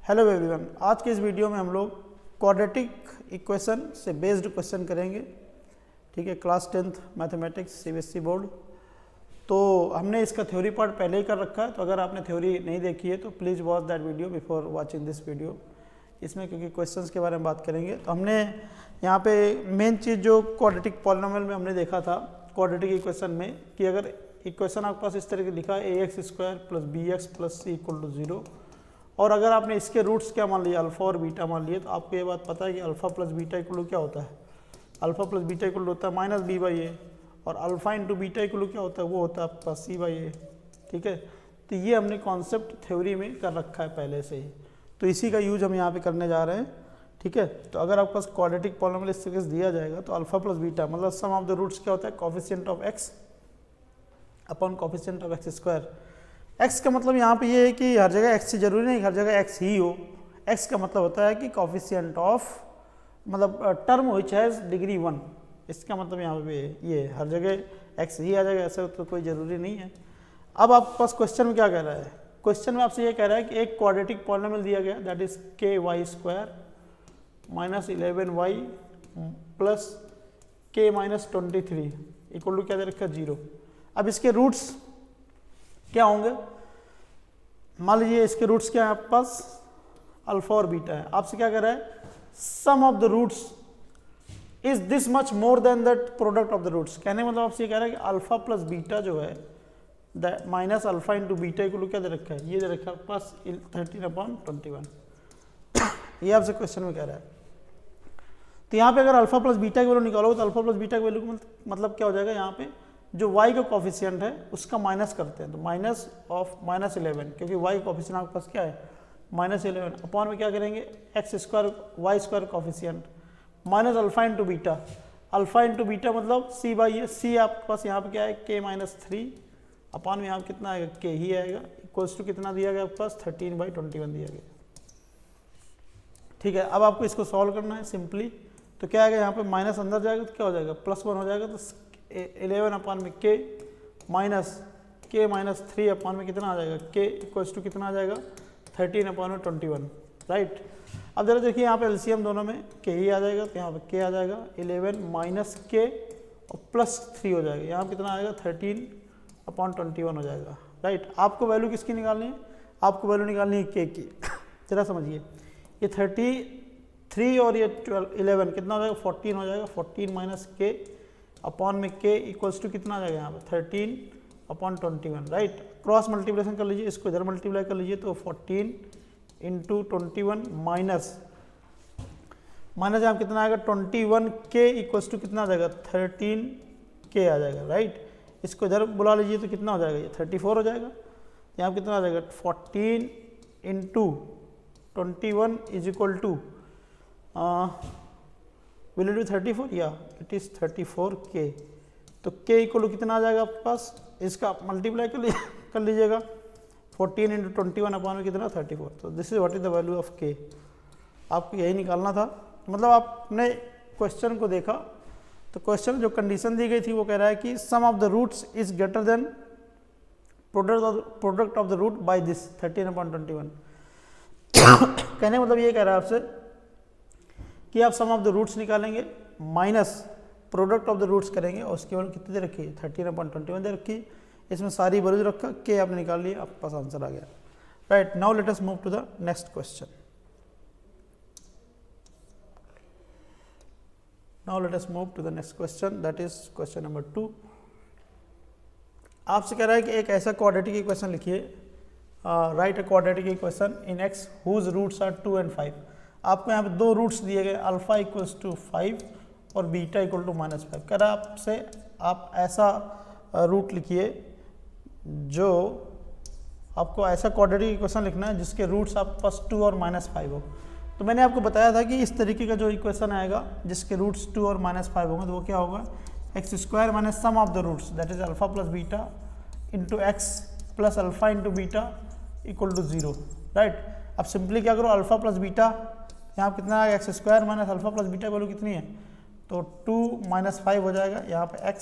Hello everyone, आज के इस वीडियो में हम लोग क्वाड्रेटिक इक्वेशन से बेस्ड क्वेश्चन करेंगे। ठीक है, class 10th mathematics CBSE board. तो हमने इसका थ्योरी पार्ट पहले ही कर रखा है, तो अगर आपने थ्योरी नहीं देखी है तो please watch that video before watching this video. इसमें क्योंकि क्वेश्चंस के बारे में बात करेंगे, तो हमने यहाँ पे मेन चीज़ जो क्वाड्रेटिक पॉलिनोमियल में हमने देखा था क्वाड्रेटिक इक्वेशन में, कि अगर इक्वेशन आपके पास इस तरह की लिखा है ax square plus B X plus C equal to 0, और अगर आपने इसके रूट्स क्या मान लिया, अल्फा और बीटा मान लिए, तो आपको ये बात पता है कि alpha plus beta equal to क्या होता है, alpha plus beta equal to होता है माइनस बी बाई ए, और alpha into beta equal to क्या होता है, वो होता है आपके पास सी बाई ए। ठीक है, तो ये हमने कॉन्सेप्ट थ्योरी में कर रखा है पहले से ही, तो इसी का यूज हम यहाँ पे करने जा रहे हैं। ठीक है, तो अगर आपके पास क्वाड्रेटिक पॉलिनोमियल इस तरीके से दिया जाएगा तो अल्फा प्लस बीटा मतलब सम ऑफ द रूट्स क्या होता है, coefficient of x upon coefficient of x square. x का मतलब यहाँ पे ये है कि हर जगह x से जरूरी नहीं हर जगह x ही हो। x का मतलब होता है कि कोफिशिएंट ऑफ मतलब टर्म विच हैज़ डिग्री 1, इसका मतलब यहाँ पे ये हर जगह x ही आ जाएगा, ऐसा तो कोई ज़रूरी नहीं है। अब आपके पास क्वेश्चन में क्या कह रहा है, क्वेश्चन में आपसे ये कह रहा है कि एक क्वाड्रेटिक पॉलिनोमियल दिया गया that is K Y square minus 11y plus K minus 23 equal to क्या दे रखा है 0। अब इसके रूट्स क्या होंगे, मान लीजिए इसके रूट्स क्या है आपके पास, अल्फा और बीटा है। आपसे क्या कर रहा है, sum of the roots is this much more than that product of the roots. कहने मतलब आपसे ये कह रहा है कि अल्फा प्लस बीटा जो है minus alpha into beta equal क्या दे रखा है, ये दे रखा है आपके पास 13/21। ये आपसे क्वेश्चन में कह रहा है। तो यहाँ पे अगर अल्फा प्लस बीटा की वैल्यू निकालोगे तो अल्फा प्लस बीटा की वैल्यू मतलब क्या हो जाएगा, यहाँ पे जो y का कोफिशिएंट है उसका माइनस करते हैं, तो माइनस ऑफ माइनस 11, क्योंकि y का कोफिशिएंट आपके पास क्या है -11 अपॉन में क्या करेंगे X square Y square coefficient minus alpha into beta, alpha into beta मतलब c बाई ए, सी आपके पास यहाँ पे क्या है k-3 अपॉन में यहाँ कितना आएगा k ही आएगा, इक्वल्स टू कितना दिया गया आपके पास 13/21 दिया गया। ठीक है, अब आपको इसको सॉल्व करना है सिंपली, तो क्या आएगा यहाँ पे माइनस अंदर जाएगा तो क्या हो जाएगा +1 हो जाएगा, तो 11 अपॉन में k माइनस 3 अपॉन में कितना आ जाएगा k इक्वल्स टू कितना आ जाएगा 13/21, राइट। अब जरा देखिए यहाँ पे एलसीएम दोनों में k ही आ जाएगा, तो यहाँ पे k आ जाएगा 11 माइनस k और +3 हो जाएगा, यहाँ कितना आएगा 13/21 हो जाएगा, राइट। आपको वैल्यू किसकी निकालनी है, आपको वैल्यू निकालनी है k की। जरा समझिए, ये 33 और ये 11 कितना हो जाएगा 14 हो जाएगा, 14 माइनस k अपॉन में k इक्वल्स टू कितना आ जाएगा यहाँ पे 13/21, राइट। क्रॉस मल्टीप्लिकेशन कर लीजिए, इसको इधर मल्टीप्लाई कर लीजिए, तो 14 इंटू 21 माइनस यहाँ कितना आएगा 21k इक्वल्स टू कितना आ जाएगा 13k आ जाएगा, राइट। इसको इधर बुला लीजिए तो कितना हो जाएगा, ये 34 हो जाएगा, यहाँ कितना आ जाएगा 14 into 21 is equal to will it be 34, या इट इज 34k, तो k इक्वल टू कितना आ जाएगा आपके पास, इसका मल्टीप्लाई कर लीजिएगा 14 इंटू 21 अपॉन में कितना 34, तो this is what is the value of k। आपको यही निकालना था, मतलब आपने क्वेश्चन को देखा तो क्वेश्चन जो कंडीशन दी गई थी वो कह रहा है कि sum of the roots is greater than product of the root by this 13/21। कहने मतलब ये कह रहा है आपसे कि आप सम ऑफ द रूट्स निकालेंगे minus product of the roots करेंगे, और उसकी वैल्यू कितनी दे रखी है 13/21 दे रखी, इसमें सारी वैल्यूज रखा, के आपने निकाल लिया, आपके पास आंसर आ गया, right. Now let us move to the next question. Now let us move to the next question, that is question number 2। आपसे कह रहा है कि एक ऐसा क्वाड्रेटिक इक्वेशन लिखिए, write a quadratic equation in X whose roots are 2 and 5। आपको यहाँ पे दो रूट्स दिए गए, अल्फा इक्वल्स टू 5 और बीटा इक्वल टू -5। कह रहा है आपसे आप ऐसा रूट लिखिए जो आपको ऐसा क्वाड्रेटिक इक्वेशन लिखना है जिसके रूट्स आपके पास 2 और -5 हो। तो मैंने आपको बताया था कि इस तरीके का जो इक्वेशन आएगा जिसके रूट्स 2 और -5 होंगे, तो वो क्या होगा X square minus sum of the roots that is alpha plus beta into X plus alpha into beta equal to 0, right. अब सिंपली क्या करो, अल्फा प्लस बीटा यहाँ कितना आएगा X square minus alpha plus beta value कितनी है, तो 2 - 5 हो जाएगा, यहाँ पे x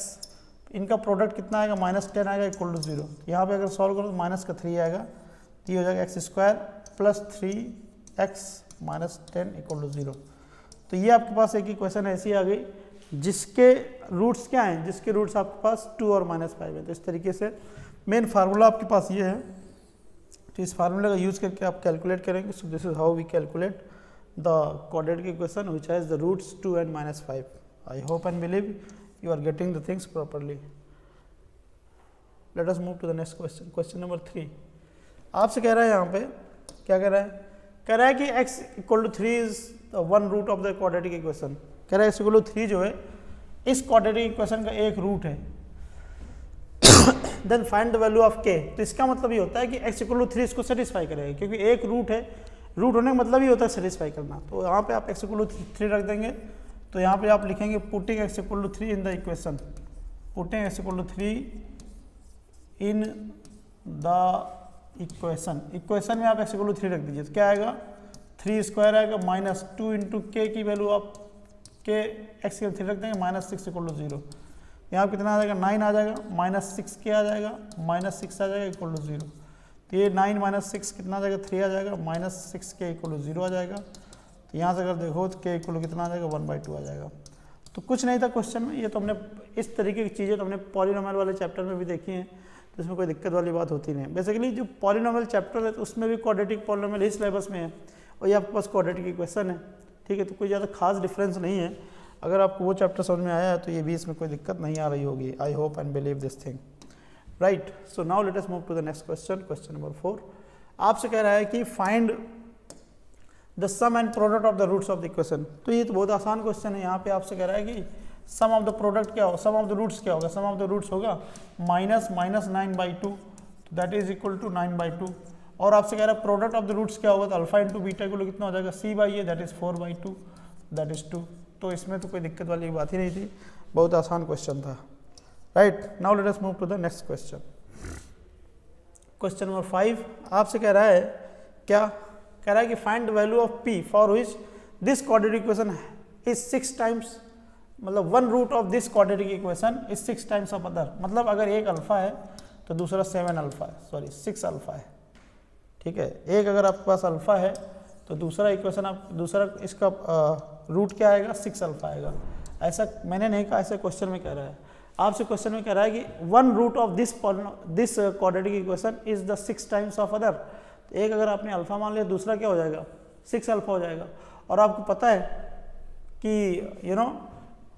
इनका प्रोडक्ट कितना आएगा -10 आएगा इक्वल टू 0। यहाँ पे अगर सॉल्व करो तो -3 आएगा, तो ये हो जाएगा X square plus 3 x minus 10 equal to 0। तो ये आपके पास एक इक्वेशन ऐसी आ गई जिसके रूट्स क्या हैं, जिसके रूट्स आपके पास 2 और -5 है। तो इस तरीके से मेन फार्मूला आपके पास ये है। तो इस फार्मूले का यूज़ करके आप कैलकुलेट करेंगे। So this is how we calculate the quadratic equation which has the roots 2 and -5। I hope and believe you are getting the things properly. Let us move to the next question. Question number 3 आपसे कह रहा है, यहाँ पे क्या कह रहा है, कह रहा है कि x equal to 3 is one root of the quadratic equation. कह रहा है x इक्वल टू 3 जो है इस क्वाड्रेटिक इक्वेशन का एक रूट है। Then find the value of k। तो इसका मतलब ये होता है कि x इक्वल टू 3 इसको सेटिस्फाई करेगा, क्योंकि एक रूट है, रूट होने का मतलब ही होता है सेटिस्फाई करना। तो यहाँ पे आप x इक्वल टू 3 रख देंगे। तो यहाँ पे आप लिखेंगे putting x equal to 3 in the equation, putting x equal to 3 in the equation में आप x इक्वल टू 3 रख दीजिए। तो क्या आएगा, 3 स्क्वायर आएगा माइनस 2 इंटू के की वैल्यू आप के x के 3 रख देंगे -6 इक्वल टू 0। यहाँ कितना आ जाएगा, 9 आ जाएगा, -6 के आ जाएगा, -6 आ जाएगा इक्वल टू 0। तो ये 9 - 6 कितना आ जाएगा, 3 आ जाएगा, -6 के इक्वल टू 0 आ जाएगा। तो यहाँ से अगर देखो तो के इक्वल टू कितना आ जाएगा, 1/2 आ जाएगा। तो कुछ नहीं था क्वेश्चन में, ये तो हमने इस तरीके की चीज़ें तो हमने पॉलिनोमियल वाले चैप्टर में भी देखी हैं, तो इसमें कोई दिक्कत वाली बात होती नहीं है। बेसिकली जो पॉलिनोमियल चैप्टर है तो उसमें भी क्वाड्रेटिक पॉलिनोमियल ही सिलेबस में है, और ये आपके पास क्वाड्रेटिक इक्वेशन है, ठीक है। तो कोई ज़्यादा खास डिफरेंस नहीं है। अगर आपको वो चैप्टर समझ में आया है तो ये भी इसमें कोई दिक्कत नहीं आ रही होगी। I hope and believe this thing, right. So now let us move to the next question. Question number 4 आपसे कह रहा है कि find the sum and product of the roots of the equation. तो ये तो बहुत आसान क्वेश्चन है। यहाँ पे आपसे कह रहा है कि सम ऑफ द प्रोडक्ट क्या होगा, सम ऑफ द रूट्स क्या होगा। सम ऑफ द रूट्स होगा -9/2, तो दैट इज इक्वल टू 9/2। और आपसे कह रहा है प्रोडक्ट ऑफ द रूट्स क्या होगा, तो अल्फा इंटू बीटा को कितना हो जाएगा, c/a, that is 4/2, that is 2। तो इसमें तो कोई दिक्कत वाली बात ही नहीं थी, बहुत आसान क्वेश्चन था, right. Now let us move to the next question. Question number 5 आपसे कह रहा है, क्या कह रहा है कि find the value of p for which this quadratic equation is 6 times, मतलब one root of this quadratic equation is 6 times of other. मतलब अगर एक अल्फा है तो दूसरा 7 अल्फा है, सॉरी 6 अल्फा है, ठीक है। एक अगर आपके पास अल्फा है तो दूसरा इक्वेशन आप दूसरा इसका रूट क्या आएगा, 6 अल्फा आएगा। ऐसा मैंने नहीं कहा, ऐसे क्वेश्चन में कह रहा है। आपसे क्वेश्चन में कह रहा है कि one root of this quadratic equation is the 6 times of other. तो एक अगर आपने अल्फा मान लिया, दूसरा क्या हो जाएगा, 6 अल्फा हो जाएगा। और आपको पता है कि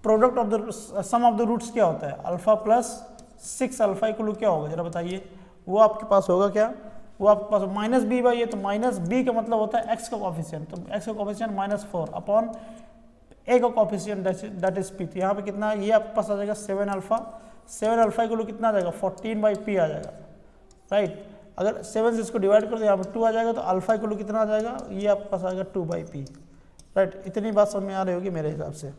product of the sum of the roots क्या होता है, अल्फा प्लस 6 अल्फा इक्वल क्या होगा, जरा बताइए। वो आपके पास होगा क्या, वो आपके पास -b/a। तो -b का मतलब होता है x का कोफिशिएंट, तो x का कोफिशिएंट -4 अपॉन a का कोफिशिएंट दैट इज p। तो यहाँ पे कितना, ये आपके पास आ जाएगा 7 अल्फा। 7 अल्फा इक्वल कितना आ जाएगा, 14/p आ जाएगा, राइट। अगर 7 से इसको डिवाइड कर दो, यहाँ पर 2 आ जाएगा, तो अल्फा इक्वल कितना आ जाएगा, ये आपके पास आएगा 2/p, राइट। इतनी बात समझ में आ रही होगी मेरे हिसाब से।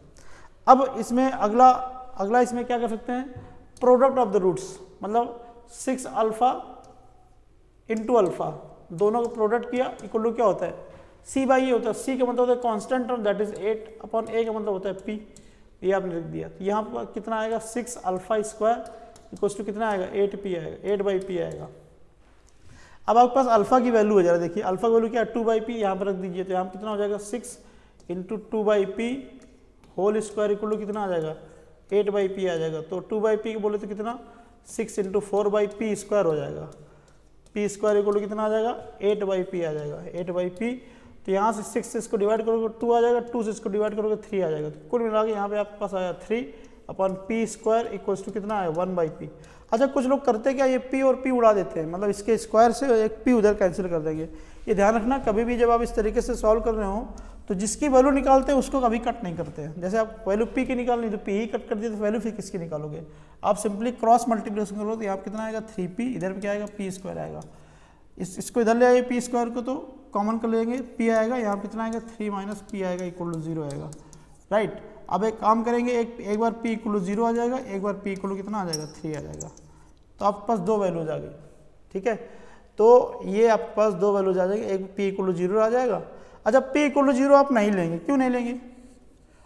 अब इसमें अगला इसमें क्या कर सकते हैं, प्रोडक्ट ऑफ द रूट्स, मतलब 6 अल्फा इंटू अल्फा, दोनों का प्रोडक्ट किया इक्वल टू क्या होता है, c/a होता है। c का मतलब होता है constant term, that is 8 upon a का मतलब होता है p। ये आपने लिख दिया। तो यहाँ पर कितना आएगा, 6 अल्फा स्क्वायर इक्वल टू कितना आएगा, 8p आएगा, 8/p आएगा। अब आपके पास अल्फा की वैल्यू है, जरा देखिए अल्फा की वैल्यू क्या है, 2/p, यहाँ पर रख दीजिए। तो यहाँ कितना हो जाएगा, 6 into 2/p whole square equal to कितना आ जाएगा, 8/p आ जाएगा। तो 2/p के बोले तो कितना, 6 इंटू 4/p स्क्वायर हो जाएगा, p स्क्वायर इक्वल टू कितना आ जाएगा, 8/p आ जाएगा, 8/p। तो यहाँ से 6 से इसको डिवाइड करोगे 2 आ जाएगा, 2 से इसको डिवाइड करोगे 3 आ जाएगा। तो कुल मिला के यहाँ पे आपके पास आया 3 upon p square equals to कितना आया, 1/p। अच्छा, कुछ लोग करते क्या, ये p और p उड़ा देते हैं, मतलब इसके स्क्वायर से एक p उधर कैंसिल कर देंगे। ये ध्यान रखना, कभी भी जब आप इस तरीके से सॉल्व कर रहे हो तो जिसकी वैल्यू निकालते हैं उसको कभी कट नहीं करते हैं। जैसे आप वैल्यू p की निकालनी तो p ही कट कर दिए, तो वैल्यू फिर किसकी निकालोगे, आप सिंपली क्रॉस मल्टीप्लिकेशन करोगे तो यहाँ कितना आएगा, 3p, इधर भी क्या आएगा, p स्क्वायर आएगा। इसको इधर ले आइए, p स्क्वायर को तो कॉमन कर लेंगे, p आएगा, यहाँ कितना आएगा, 3 - p आएगा इक्वल टू 0 आएगा, राइट। अब एक काम करेंगे, एक बार p इक्वल टू 0 आ जाएगा, एक बार p इक्वल टू कितना आ जाएगा, 3 आ जाएगा। तो आपके पास 2 वैल्यूज आ गई, ठीक है। तो ये आपके पास 2 वैल्यूज आ जाएगी, एक p इक्वल टू 0 आ जाएगा। अच्छा, p इक्वल टू 0 आप नहीं लेंगे, क्यों नहीं लेंगे,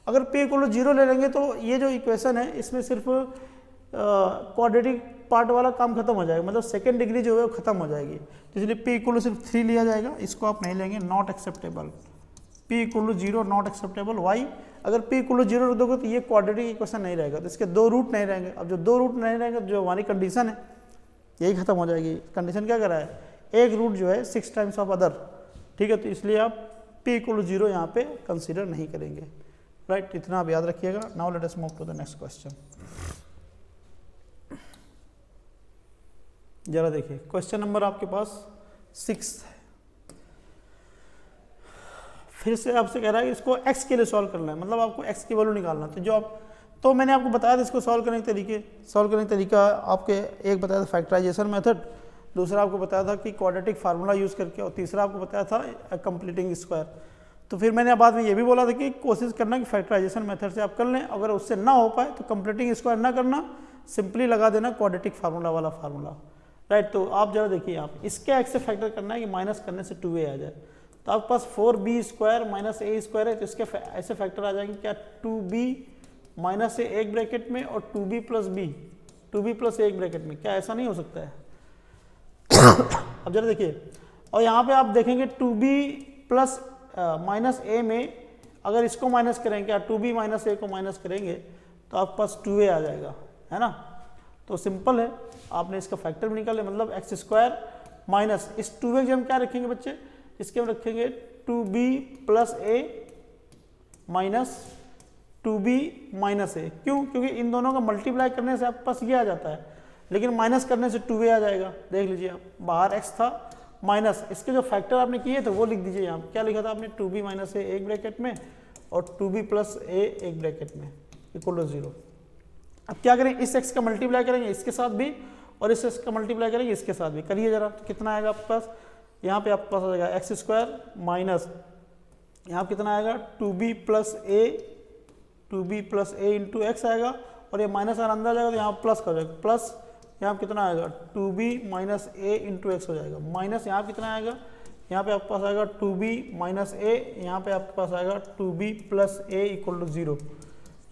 अगर p इक्वल टू 0 ले लेंगे तो ये जो इक्वेशन है इसमें सिर्फ क्वाड्रेटिक पार्ट वाला काम खत्म हो जाएगा, मतलब सेकेंड डिग्री जो है वो खत्म हो जाएगी। तो इसलिए p इक्वल टू सिर्फ 3 लिया जाएगा, इसको आप नहीं लेंगे, not acceptable. p equal to 0 not acceptable. Why? अगर p इक्वल टू 0 रख दोगे तो ये क्वाड्रेटिक इक्वेशन नहीं रहेगा, तो इसके 2 रूट नहीं रहेंगे। अब जो 2 रूट नहीं रहेंगे, जो हमारी कंडीशन है यही खत्म हो जाएगी। कंडीशन क्या करा है, एक रूट जो है 6 टाइम्स ऑफ अदर, ठीक है। तो इसलिए आप p इक्वल टू 0 यहाँ पे कंसीडर नहीं करेंगे, राइट। इतना आप याद रखिएगा। Now let us move to the next question. जरा देखिए, क्वेश्चन नंबर आपके पास 6 है। फिर से आपसे कह रहा है कि इसको x के लिए सॉल्व करना है, मतलब आपको x की वैल्यू निकालना है। तो मैंने आपको बताया था इसको सॉल्व करने के तरीका आपके एक बताया था फैक्टराइजेशन मेथड, दूसरा आपको बताया था कि क्वाड्रेटिक फार्मूला यूज़ करके, और तीसरा आपको बताया था कंप्लीटिंग स्क्वायर। तो फिर मैंने बाद में ये भी बोला था कि कोशिश करना कि फैक्टराइजेशन मेथड से आप कर लें, अगर उससे ना हो पाए तो कंप्लीटिंग स्क्वायर ना करना, सिंपली लगा देना क्वाड्रेटिक फार्मूला वाला फार्मूला, राइट। तो आप जरा देखिए, आप इसके x से फैक्टर करना है कि माइनस करने से 2a आ जाए। तो आपके पास 4b square minus a square है, तो इसके ऐसे फैक्टर आ जाएंगे क्या, 2b माइनस a एक ब्रैकेट में और 2b plus b, 2b plus a एक ब्रैकेट में। क्या ऐसा नहीं हो सकता है? अब जरा देखिए, और यहाँ पे आप देखेंगे 2b प्लस माइनस a में अगर इसको माइनस करेंगे, क्या 2b माइनस a को माइनस करेंगे तो आपके पास 2a आ जाएगा, है ना। तो सिंपल है, आपने इसका फैक्टर भी निकाले, मतलब एक्स स्क्वायर माइनस इस 2a के हम क्या रखेंगे बच्चे, इसके हम रखेंगे 2b plus a minus 2b minus a। क्यों? क्योंकि इन दोनों का मल्टीप्लाई करने से आपके पास ये आ जाता है, लेकिन माइनस करने से 2a आ जाएगा। देख लीजिए आप, बाहर x था माइनस, इसके जो फैक्टर आपने किए थे वो लिख दीजिए यहाँ। क्या लिखा था आपने, 2b माइनस a एक ब्रैकेट में और 2b प्लस a एक ब्रैकेट में इक्वल टू 0। अब क्या करें, इस x का मल्टीप्लाई करेंगे इसके साथ भी, और इस x का मल्टीप्लाई करेंगे इसके साथ भी। करिए जरा, तो कितना आएगा आपके पास, यहाँ पे आपके पास आ जाएगा एक्स स्क्वायर माइनस यहाँ कितना आएगा 2b plus a into x आएगा, और ये माइनस आर अंदर जाएगा तो यहाँ प्लस का हो जाएगा, प्लस यहाँ कितना आएगा 2b minus a into x हो जाएगा, माइनस यहाँ कितना आएगा, यहाँ पे आपके पास आएगा 2b माइनस a, यहाँ पे आपके पास आएगा 2b plus a equal to 0,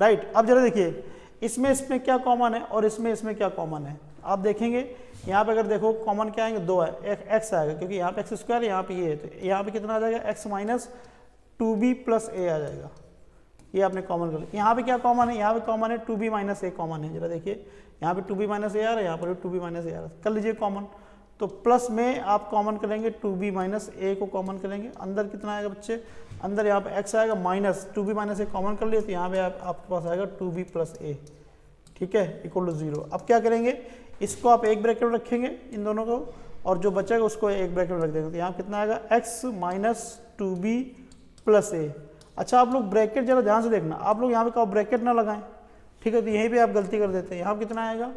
right. अब जरा देखिए, इसमें क्या कॉमन है और इसमें क्या कॉमन है। आप देखेंगे यहाँ पे, अगर देखो कॉमन क्या आएंगे, 2 है, एक एक्स आएगा, क्योंकि यहाँ पे एक्स स्क्वायर, यहाँ पे ये है, तो यहाँ पे कितना आ जाएगा, x minus 2b plus a आ जाएगा। ये आपने कॉमन कर लिया। यहाँ पे क्या कॉमन है, यहाँ पे कॉमन है 2b माइनस a कॉमन है। जरा देखिए, यहाँ पे 2b माइनस a आ रहा है, यहाँ पर 2b माइनस a आ रहा है, कर लीजिए कॉमन। तो प्लस में आप कॉमन करेंगे 2b माइनस a को कॉमन करेंगे, अंदर कितना आएगा बच्चे, अंदर यहाँ पे x आएगा minus 2b minus a common कर लिया, तो यहाँ पे आपके पास आएगा 2b प्लस a, ठीक है, इक्वल टू 0। अब क्या करेंगे, इसको आप एक ब्रैकेट में रखेंगे इन दोनों को, और जो बचेगा उसको एक ब्रैकेट में रख देंगे, तो यहाँ कितना आएगा x minus 2b plus a। अच्छा, आप लोग ब्रैकेट जरा ध्यान से देखना, आप लोग यहाँ पे कहो ब्रैकेट ना लगाएं, ठीक है, तो यहीं पे आप गलती कर देते हैं। यहाँ कितना आएगा,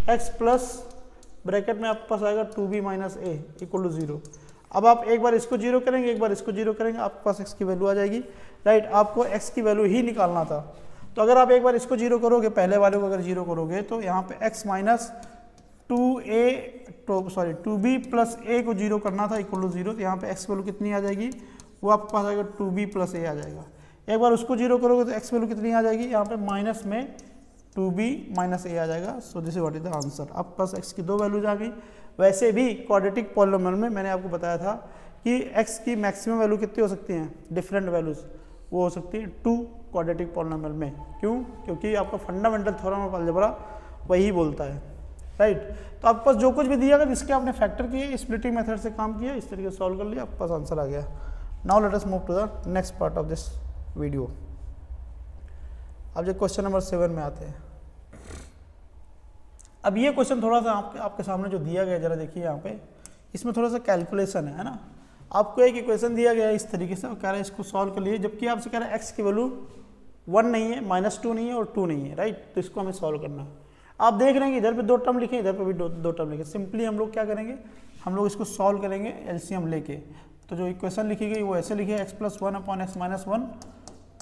x प्लस ब्रैकेट में आपके पास आएगा 2b minus a equal to 0। अब आप एक बार इसको 0 करेंगे, एक बार इसको 0 करेंगे, आपके पास x की वैल्यू आ जाएगी, राइट। आपको x की वैल्यू ही निकालना था, तो अगर आप एक बार इसको 0 करोगे, पहले वाले को अगर 0 करोगे, तो यहाँ पे x minus 2b plus a को 0 करना था इक्वल टू 0, तो यहाँ पे x वैल्यू कितनी आ जाएगी, वो आपके पास आएगा 2b प्लस a आ जाएगा। एक बार उसको 0 करोगे तो x वैल्यू कितनी आ जाएगी, यहाँ पे माइनस में 2b माइनस a आ जाएगा। सो this is what is the answer. आपके पास x की 2 वैल्यूज आ गई। वैसे भी क्वाड्रेटिक पॉलिनोमियल में मैंने आपको बताया था कि x की मैक्सिमम वैल्यू कितनी हो सकती हैं, डिफरेंट वैल्यूज, वो हो सकती है 2 क्वाड्रेटिक पॉलिनोमियल में। क्यों? क्योंकि आपका फंडामेंटल थ्योरम ऑफ अलजेब्रा वही बोलता है, राइट। तो आपके पास जो कुछ भी दिया गया, इसके आपने फैक्टर किए, स्प्लिटिंग मेथड से काम किया, इस तरीके से सॉल्व कर लिया, आपके पास आंसर आ गया। Now let us move to the next part of this video. अब जो क्वेश्चन नंबर 7 में आते हैं। अब ये क्वेश्चन थोड़ा सा आपके सामने जो दिया गया, जरा देखिए यहाँ पे, इसमें थोड़ा सा कैलकुलेशन है ना। आपको एक इक्वेशन दिया गया है इस तरीके से, और कह रहा है इसको सॉल्व कर लिए, जबकि आपसे कह रहा है एक्स की वैल्यू 1 नहीं है, -2 नहीं है और 2 नहीं है, राइट। तो इसको हमें सॉल्व करना है। आप देख रहे हैं कि इधर पे 2 टर्म लिखे, इधर पे भी दो टर्म लिखे। सिंपली हम लोग क्या करेंगे, हम लोग इसको सॉल्व करेंगे एलसीएम लेके। तो जो इक्वेशन लिखी गई वो ऐसे लिखी है, x plus 1 upon X minus 1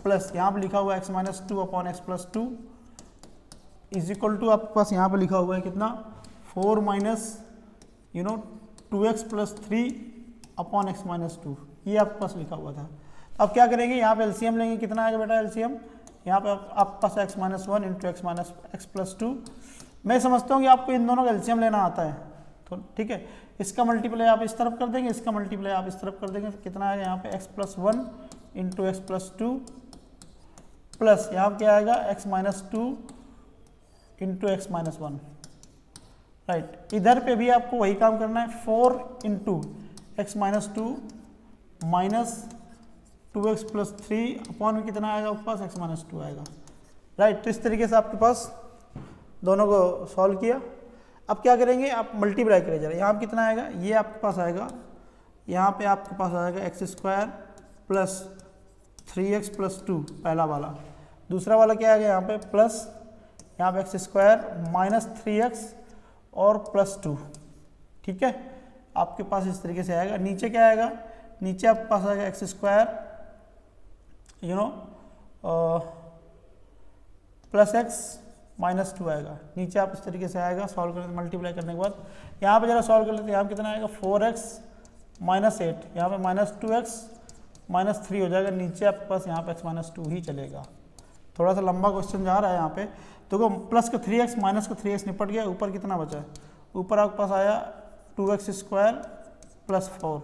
plus यहाँ पर लिखा हुआ है x minus 2 upon X plus 2 is equal to आपके पास यहाँ पे लिखा हुआ है कितना, 4 minus 2x plus 3 upon X minus 2, ये आपके पास लिखा हुआ था। अब क्या करेंगे, यहाँ पे एलसीएम लेंगे, कितना आएगा बेटा एलसीएम, यहाँ पे आपके पास x minus 1 into x minus x plus 2 मैं समझता हूँ कि आपको इन दोनों का एलसीएम लेना आता है, तो ठीक है, इसका मल्टीप्लाई आप इस तरफ कर देंगे, इसका मल्टीप्लाई आप इस तरफ कर देंगे, तो कितना आएगा यहाँ पे x plus 1 into X plus 2 plus यहाँ क्या आएगा x minus 2 into x minus 1, right. इधर पे भी आपको वही काम करना है, 4 into x minus 2 minus 2x plus 3 upon में कितना आएगा आपके पास x माइनस 2 आएगा, राइट। तो इस तरीके से आपके पास दोनों को सॉल्व किया। अब क्या करेंगे, आप मल्टीप्लाई करें जरा, यहाँ पे कितना आएगा, ये आपके पास आएगा, यहाँ पे आपके पास आएगा X square plus 3x plus 2 पहला वाला, दूसरा वाला क्या आएगा यहाँ पे प्लस यहाँ पे एक्स स्क्वायर माइनस 3x और प्लस 2, ठीक है। आपके पास इस तरीके से आएगा। नीचे क्या आएगा, नीचे आपके पास आएगा X square plus x minus 2 आएगा, नीचे आप इस तरीके से आएगा। सॉल्व करने मल्टीप्लाई करने के बाद यहाँ पे जरा सॉल्व कर लेते हैं, यहाँ पे कितना आएगा 4x माइनस 8, यहाँ पे माइनस 2x माइनस 3 हो जाएगा, नीचे आपके पास यहाँ पे x माइनस 2 ही चलेगा। थोड़ा सा लंबा क्वेश्चन जा रहा है यहाँ पे, देखो प्लस का 3x माइनस का 3x निपट गया, ऊपर कितना बचा है, ऊपर आपके पास आया 2x स्क्वायर प्लस 4,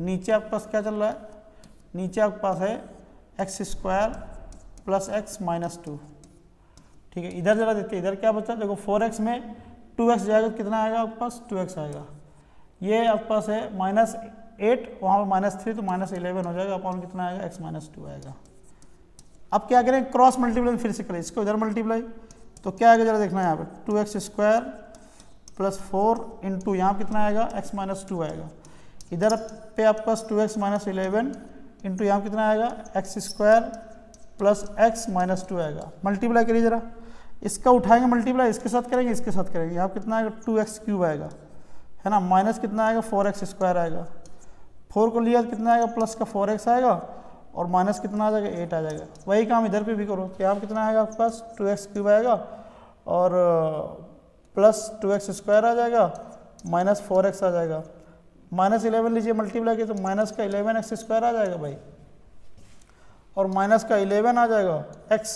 नीचे आपके पास क्या चल रहा है, नीचे आपके पास है x square plus x minus 2, ठीक है। इधर जरा देखते हैं, इधर क्या बचा, देखो 4x में 2x जाएगा तो कितना आएगा आपके पास 2x आएगा, ये आपके पास है माइनस 8, वहाँ पर माइनस 3 तो माइनस 11 हो जाएगा, अपॉन कितना आएगा x माइनस 2 आएगा। अब क्या करें, क्रॉस मल्टीप्लाई फिर से करें, इसको इधर मल्टीप्लाई, तो क्या आएगा जरा देखना है, यहाँ पे 2x स्क्वायर प्लस 4 इंटू यहाँ कितना आएगा x माइनस 2 आएगा, इधर पे आपके पास 2x माइनस 11 इंटू यहाँ कितना आएगा X square plus x minus 2 आएगा। मल्टीप्लाई करिए जरा, इसका उठाएंगे मल्टीप्लाई, इसके साथ करेंगे, इसके साथ करेंगे, यहाँ कितना आएगा 2x क्यूब आएगा, है ना, माइनस कितना आएगा 4x स्क्वायर आएगा, 4 को लिया तो कितना आएगा प्लस का 4x आएगा, और माइनस कितना आ जाएगा 8 आ जाएगा। वही काम इधर पे भी करो, तो यहाँ कितना आएगा आपके पास 2x क्यूब आएगा और प्लस 2x स्क्वायर आ जाएगा, माइनस 4x आ जाएगा, माइनस 11 लीजिए मल्टीप्लाई किया तो माइनस का 11x स्क्वायर आ जाएगा भाई, और माइनस का 11 आ जाएगा x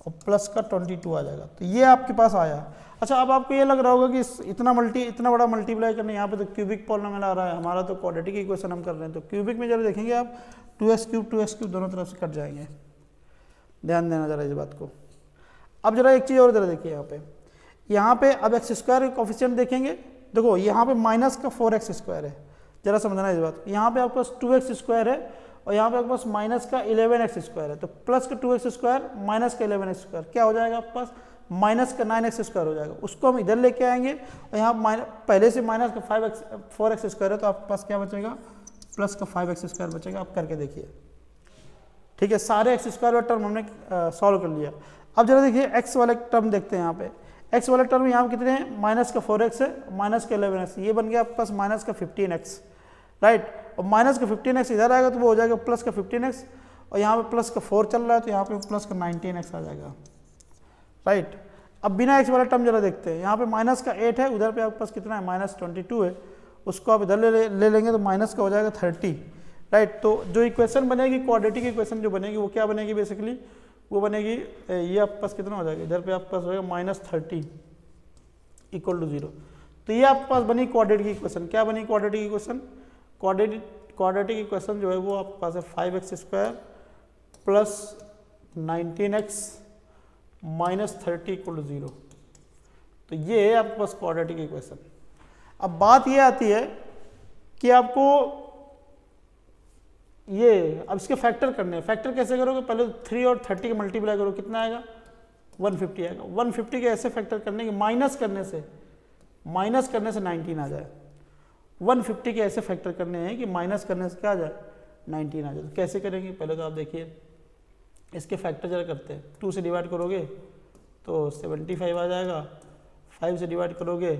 और प्लस का 22 आ जाएगा। तो ये आपके पास आया। अच्छा, अब आपको ये लग रहा होगा कि इतना बड़ा मल्टीप्लाई करने, यहाँ पे तो क्यूबिक पॉलिनोमियल आ रहा है, हमारा तो क्वाड्रेटिक इक्वेशन हम कर रहे हैं, तो क्यूबिक में जरा देखेंगे आप 2x क्यूब दोनों तरफ से कट जाएंगे, ध्यान देना जरा इस बात को। अब जरा एक चीज़ और जरा देखिए, यहाँ पे अब एक्स स्क्वायर के कोफिशिएंट देखेंगे, देखो यहाँ पे माइनस का 4x स्क्वायर है, जरा समझना इस बात को, यहाँ पे आपके पास 2x स्क्वायर है और यहाँ पे आपके पास माइनस का 11x स्क्वायर है, तो प्लस का 2x स्क्वायर माइनस का 11x स्क्वायर क्या हो जाएगा आपके पास, माइनस का 9x स्क्वायर हो जाएगा, उसको हम इधर लेके आएंगे और यहाँ पहले से माइनस का 4x स्क्वायर है, तो आपके पास क्या बचेगा प्लस का 5x स्क्वायर बचेगा। आप करके देखिए, ठीक है, सारे एक्स स्क्वायर वाला टर्म हमने सॉल्व कर लिया। अब जरा देखिए एक्स वाले टर्म देखते हैं, यहाँ पे एक्स वाले टर्म यहाँ कितने हैं, माइनस का 4x है, माइनस का 11x, ये बन गया आपके पास माइनस का 15x, राइट, और माइनस का 15x इधर आएगा तो वो हो जाएगा प्लस का 15x, और यहाँ पे प्लस का 4 चल रहा है तो यहाँ पे प्लस का 19x आ जाएगा, राइट। अब बिना x वाला टर्म जरा देखते हैं, यहाँ पे माइनस का 8 है, उधर पे आपके पास कितना है माइनस 22 है, उसको आप इधर ले लेंगे तो माइनस का हो जाएगा 30, राइट। तो जो इक्वेशन बनेगी, क्वाड्रेटिक इक्वेशन जो बनेगी वो क्या बनेगी, बेसिकली वो बनेगी, ये आपके पास कितना हो जाएगा, इधर पे आपके पास होगा -30 इक्वल टू 0। तो ये आपके पास बनी क्वाड्रेटिक इक्वेशन। क्या बनी क्वाड्रेटिक इक्वेशन, क्वाड्रेटिक इक्वेशन जो है वो आपके पास है 5x square plus 19x minus 30 equal to 0। तो ये है आपके पास क्वाड्रेटिक इक्वेशन। अब बात ये आती है कि आपको ये अब इसके फैक्टर करने हैं। फैक्टर कैसे करोगे, पहले 3 और 30 के मल्टीप्लाई करो, कितना आएगा 150 आएगा। 150 के ऐसे फैक्टर करने के माइनस करने से 19 आ जाए। 150 के ऐसे फैक्टर करने हैं कि माइनस करने से क्या आ जाए 19 आ जाए। तो कैसे करेंगे, पहले तो आप देखिए इसके फैक्टर जरा करते हैं। 2 से डिवाइड करोगे तो 75 आ जाएगा, 5 से डिवाइड करोगे,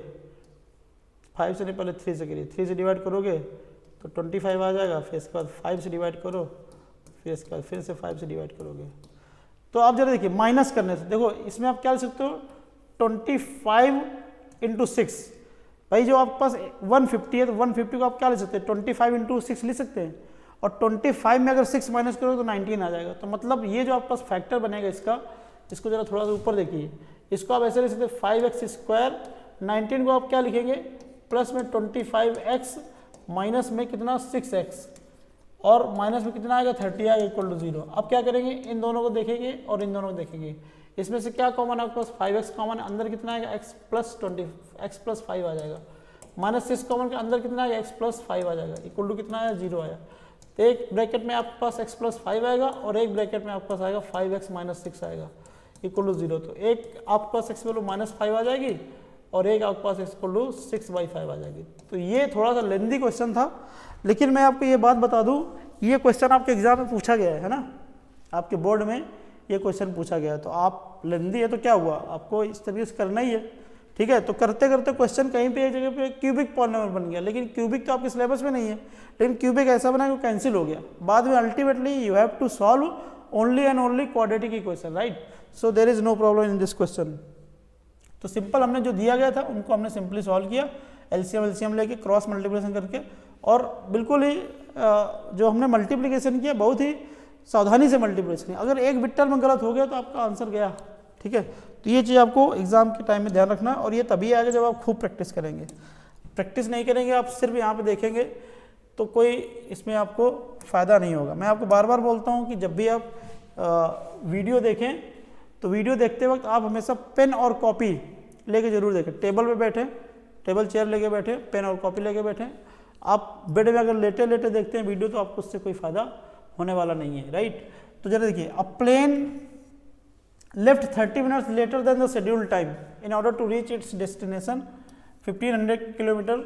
5 से नहीं पहले 3 से करिए, 3 से डिवाइड करोगे तो 25 आ जाएगा, फिर इसके बाद 5 से डिवाइड करो, फिर इसके बाद फिर से 5 से डिवाइड करोगे। तो आप जरा देखिए माइनस करने से, देखो इसमें आप क्या लिख सकते हो 25 इंटू 6, भाई जो आपके पास 150 है तो 150 को आप क्या ले सकते हैं 25 इंटू 6 लिख सकते हैं, और 25 में अगर 6 माइनस करोगे तो 19 आ जाएगा। तो मतलब ये जो आपके पास फैक्टर बनेगा इसका, इसको जरा थोड़ा सा ऊपर देखिए, इसको आप ऐसे लिख सकते 5x स्क्वायर, 19 को आप क्या लिखेंगे प्लस में 25x माइनस में कितना 6x और माइनस में कितना आएगा 30 आएगा इक्वल टू 0। अब क्या करेंगे, इन दोनों को देखेंगे और इन दोनों को देखेंगे, इसमें से क्या कॉमन है आपके पास 5x कॉमन है, अंदर कितना आएगा x प्लस 5 आ जाएगा, माइनस 6 कॉमन के अंदर कितना आएगा x प्लस 5 आ जाएगा इक्वल टू कितना आया 0 आया। तो एक ब्रैकेट में आपके पास x प्लस 5 आएगा और एक ब्रैकेट में आपके पास आएगा 5x माइनस 6 आएगा इक्वल टू 0। तो एक आपके पास x वैल्यू माइनस 5 आ जाएगी और एक आपके पास x इक्वल टू 6/5 आ जाएगी। तो ये थोड़ा सा लेंदी क्वेश्चन था, लेकिन मैं आपको ये बात बता दूं, ये क्वेश्चन आपके एग्जाम में पूछा गया है ना, आपके बोर्ड में ये क्वेश्चन पूछा गया है। तो आप लेंदी है तो क्या हुआ, आपको इस तरीके से करना ही है, ठीक है। तो करते करते क्वेश्चन कहीं पे एक जगह पे क्यूबिक पॉलिनोमियल बन गया, लेकिन क्यूबिक तो आपके सिलेबस में नहीं है, लेकिन क्यूबिक ऐसा बना कि कैंसिल हो गया बाद में। Ultimately you have to solve only and only quadratic equation, right. So there is no problem in this question. तो सिंपल हमने जो दिया गया था उनको हमने सिंपली सॉल्व किया, एलसीएम लेके क्रॉस मल्टीप्लिकेशन करके, और बिल्कुल ही जो हमने मल्टीप्लिकेशन किया बहुत ही सावधानी से मल्टीप्लिकेशन किया। अगर एक बिट्टर में गलत हो गया तो आपका आंसर गया, ठीक है। तो ये चीज़ आपको एग्जाम के टाइम में ध्यान रखना, और ये तभी आएगा जब आप खूब प्रैक्टिस करेंगे। प्रैक्टिस नहीं करेंगे, आप सिर्फ यहाँ पे देखेंगे तो कोई इसमें आपको फ़ायदा नहीं होगा। मैं आपको बार बार बोलता हूँ कि जब भी आप वीडियो देखें तो वीडियो देखते वक्त आप हमेशा पेन और कॉपी लेके जरूर देखें। टेबल पे बैठे, टेबल चेयर लेके बैठे, पेन और कॉपी लेके बैठे। आप बेड में अगर लेटे लेटे देखते हैं वीडियो तो आपको उससे कोई फायदा होने वाला नहीं है, राइट। तो जरा देखिए, अ plane left 30 minutes later than the scheduled time in order to reach its destination 1500 km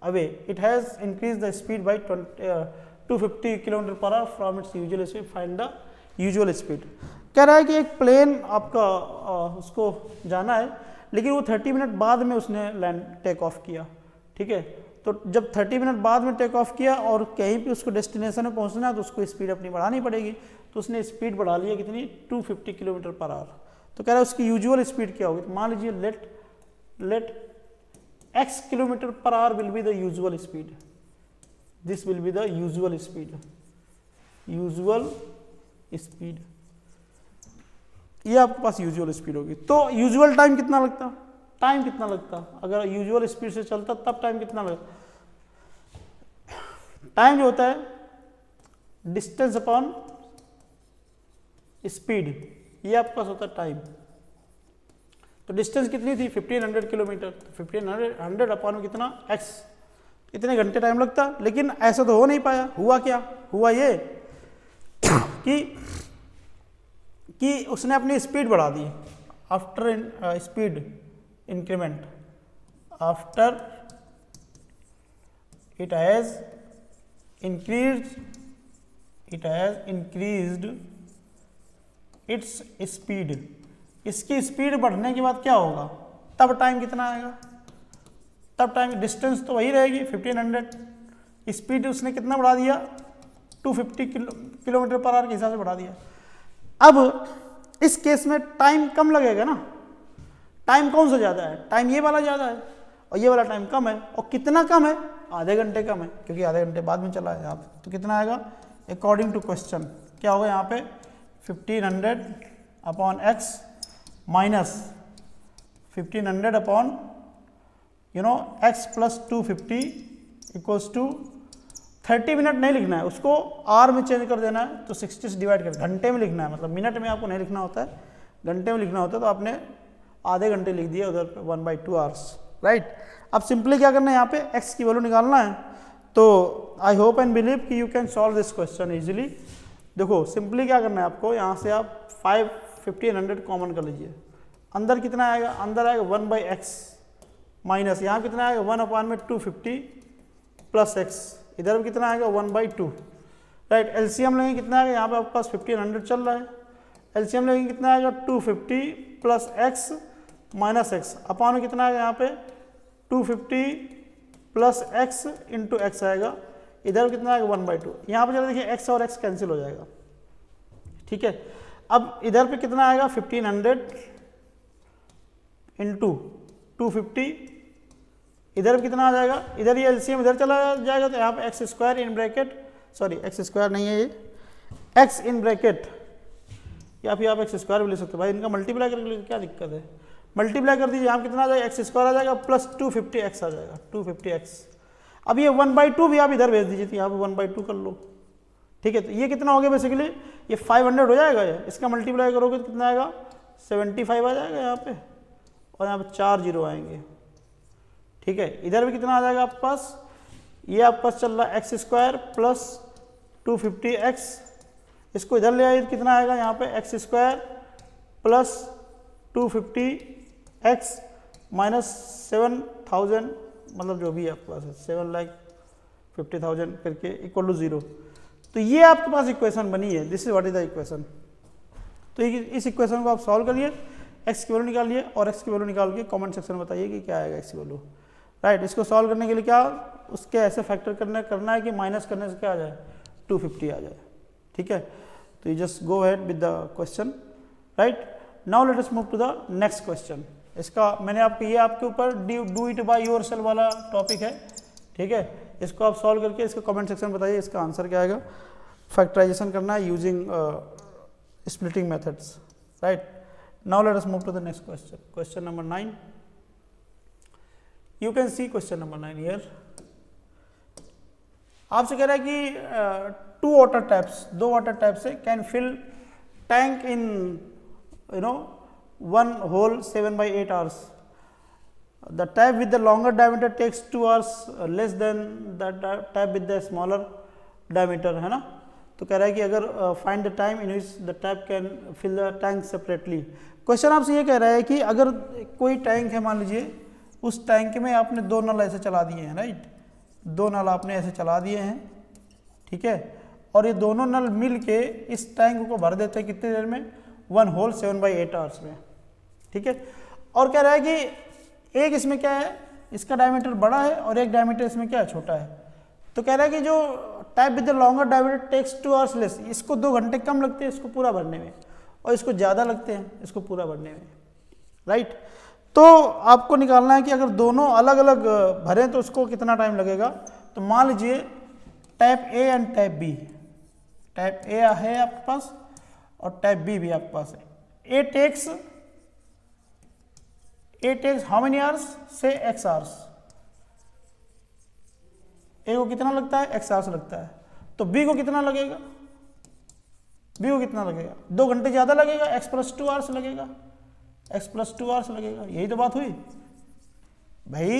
away. It has increased the speed by 250 km per hour from its usual speed. Find the usual speed. कह रहा है कि एक plane आपका उसको जाना है, लेकिन वो 30 मिनट बाद में उसने लैंड टेक ऑफ किया, ठीक है। तो जब 30 मिनट बाद में टेक ऑफ किया और कहीं पे उसको डेस्टिनेशन में पहुंचना है तो उसको स्पीड अपनी बढ़ानी पड़ेगी, तो उसने स्पीड बढ़ा लिया कितनी 250 किलोमीटर पर आवर। तो कह रहा है उसकी यूजुअल स्पीड क्या होगी, तो मान लीजिए let x kilometre per hour will be the usual speed, this will be the usual speed, usual speed, ये आपके पास यूजुअल स्पीड होगी। तो यूजुअल टाइम कितना लगता, टाइम कितना लगता, अगर यूजुअल स्पीड से चलता तब टाइम कितना लगता। टाइम जो होता है डिस्टेंस अपॉन स्पीड, ये आपके पास होता है टाइम। तो डिस्टेंस कितनी थी 1500 किलोमीटर, तो 1500 अपॉन में कितना x, कितने घंटे टाइम लगता। लेकिन ऐसा तो हो नहीं पाया। हुआ क्या, हुआ ये कि उसने अपनी स्पीड बढ़ा दी after speed increment, after it has increased its speed। इसकी स्पीड बढ़ने के बाद क्या होगा, तब टाइम कितना आएगा, तब टाइम डिस्टेंस तो वही रहेगी 1500, स्पीड उसने कितना बढ़ा दिया 250 किलोमीटर पर आवर के हिसाब से बढ़ा दिया। अब इस केस में टाइम कम लगेगा ना, टाइम कौन सा ज़्यादा है, टाइम ये वाला ज़्यादा है और ये वाला टाइम कम है। और कितना कम है, आधे घंटे कम है, क्योंकि आधे घंटे बाद में चला है यहाँ पे। तो कितना आएगा अकॉर्डिंग टू क्वेश्चन, क्या होगा यहाँ पे 1500 upon x minus 1500 upon x plus 250 equals to 30 minute नहीं लिखना है, उसको आर में चेंज कर देना है। तो 60 से डिवाइड कर, घंटे में लिखना है, मतलब मिनट में आपको नहीं लिखना होता है, घंटे में लिखना होता है। तो आपने आधे घंटे लिख दिया उधर पे 1/2 आवर्स, राइट। अब सिंपली क्या करना है, यहाँ पे x की वैल्यू निकालना है। तो आई होप एंड बिलीव कि you can solve this question easily. देखो सिंपली क्या करना है आपको, यहाँ से आप 1500 कॉमन कर लीजिए, अंदर कितना आएगा, अंदर आएगा 1/x माइनस यहाँ कितना आएगा 1 अपॉन में 250 प्लस x, इधर भी कितना आएगा 1/2, राइट। एलसीएम लेंगे कितना आएगा, यहाँ पे आपके पास 1500 चल रहा है, एलसीएम लेंगे कितना आएगा 250 plus x minus x upon में कितना आएगा यहाँ पे 250 प्लस x इंटू एक्स आएगा, इधर कितना आएगा 1/2। यहाँ पे चलो देखिए x और x कैंसिल हो जाएगा, ठीक है। अब इधर पे कितना आएगा 1500 इंटू 250, इधर कितना आ जाएगा, इधर ये एलसीएम इधर चला जाएगा, तो यहाँ पे x square in bracket, sorry x square नहीं है ये, एक्स इन ब्रैकेट, या फिर आप एक्स स्क्वायर भी ले सकते हो भाई, इनका मल्टीप्लाई करके क्या दिक्कत है, मल्टीप्लाई कर दीजिए, यहाँ कितना आ जाएगा, एक्स स्क्वायर आ जाएगा प्लस 250x आ जाएगा, 250x। अब ये 1/2 भी आप इधर भेज दीजिए, तो यहाँ पे 1/2 कर लो, ठीक है। तो ये कितना हो गया बेसिकली, ये 500 हो जाएगा, ये इसका मल्टीप्लाई करोगे तो कितना आएगा, 75 आ जाएगा यहाँ पे, और यहाँ पे 4 जीरो आएंगे, ठीक है। इधर भी कितना आ जाएगा आपके पास, ये आपके पास चल रहा है एक्स स्क्वायर प्लस 250x, इसको इधर ले आइए तो कितना आएगा यहाँ पे, x square plus 250x minus 7000, मतलब जो भी आपके पास है 7,50,000 करके इक्वल टू 0। तो ये आपके पास इक्वेशन बनी है, this is what is the equation. तो इस इक्वेशन को आप सॉल्व करिए, एक्स की वैल्यू निकालिए और एक्स की वैल्यू निकाल के कमेंट सेक्शन में बताइए कि क्या आएगा एक्स की वैल्यू, राइट। इसको सॉल्व करने के लिए क्या उसके ऐसे फैक्टर करना है कि माइनस करने से क्या आ जाए, 250 आ जाए, ठीक है। तो you just go ahead with the question, right. Now let us move to the next question. इसका मैंने आपको ये आपके ऊपर डू इट बाय योरसेल्फ वाला टॉपिक है, ठीक है। इसको आप सॉल्व करके इसको कमेंट सेक्शन में बताइए इसका आंसर क्या आएगा। फैक्टराइजेशन करना है using splitting methods, right. Now let us move to the next question, question number 9। You can see question number 9 here. आपसे कह रहा है कि 2 वाटर टैप्स, 2 वाटर टैप से can fill tank in you know 1 whole 7/8 hours. The tap with the longer diameter takes 2 hours less than the tap with the smaller diameter, है ना। तो कह रहा है कि अगर find the time in which the tap can fill the tank separately। Question आपसे ये कह रहा है कि अगर कोई टैंक है, मान लीजिए उस टैंक में आपने 2 नल ऐसे चला दिए हैं, राइट, 2 नल आपने ऐसे चला दिए हैं, ठीक है। और ये दोनों नल मिल के इस टैंक को भर देते हैं कितनी देर में, 1 whole 7/8 hours में, ठीक है। और कह रहा है कि एक इसमें क्या है, इसका डायमीटर बड़ा है और एक डायमीटर इसमें क्या है, छोटा है। तो कह रहा है कि जो tap with the longer diameter takes 2 hours less, इसको 2 घंटे कम लगते हैं इसको पूरा भरने में, और इसको ज़्यादा लगते हैं इसको पूरा भरने में, राइट। तो आपको निकालना है कि अगर दोनों अलग अलग भरें तो उसको कितना टाइम लगेगा। तो मान लीजिए tap A and tap B, tap A है आपके पास और टैप बी भी आपके पास है। ए टेक्स हाउ मेनी आवर्स, से एक्स आवर्स। ए को कितना लगता है, एक्स आवर्स लगता है। तो बी को कितना लगेगा, बी को कितना लगेगा, 2 घंटे ज़्यादा लगेगा, एक्स प्लस 2 आवर्स लगेगा, एक्स प्लस 2 आवर्स लगेगा। यही तो बात हुई भाई,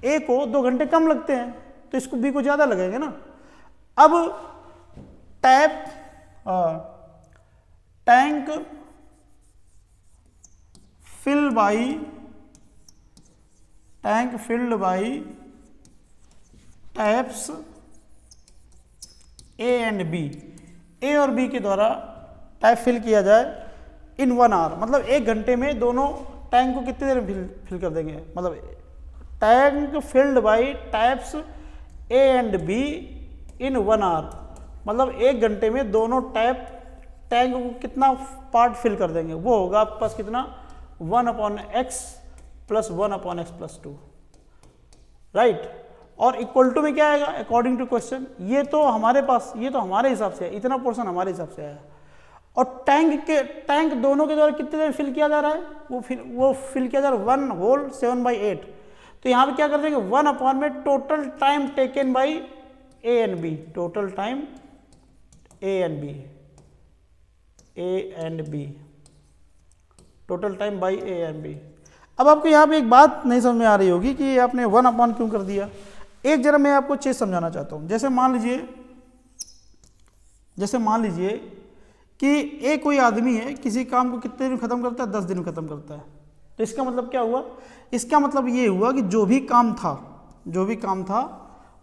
ए को 2 घंटे कम लगते हैं तो इसको बी को ज़्यादा लगेगा ना। अब tank filled by taps A and B, A और बी के द्वारा टैप फिल किया जाए इन 1 hour, मतलब 1 घंटे में दोनों टैंक को कितनी देर में फिल कर देंगे। मतलब tank filled by taps A and be in 1 hour, मतलब 1 घंटे में दोनों टैंक को कितना पार्ट फिल कर देंगे, वो होगा आपके पास कितना, 1/x plus 1/x plus 2, right. और इक्वल टू में क्या आएगा अकॉर्डिंग टू क्वेश्चन, ये तो हमारे पास, ये तो हमारे हिसाब से है, इतना पोर्शन हमारे हिसाब से है। और टैंक दोनों के द्वारा कितने देर फिल किया जा रहा है, वो फिल किया जा रहा है 1 whole 7/8। तो यहाँ पे क्या कर देंगे, 1 में total time taken by A and B, total time A and B, total time by A and B. अब आपको यहाँ पे एक बात नहीं समझ में आ रही होगी कि आपने 1 क्यों कर दिया। एक जरा मैं आपको चीज समझाना चाहता हूँ। जैसे मान लीजिए कि एक कोई आदमी है, किसी काम को कितने दिन खत्म करता है, 10 दिन खत्म करता है। तो इसका मतलब क्या हुआ, इसका मतलब ये हुआ कि जो भी काम था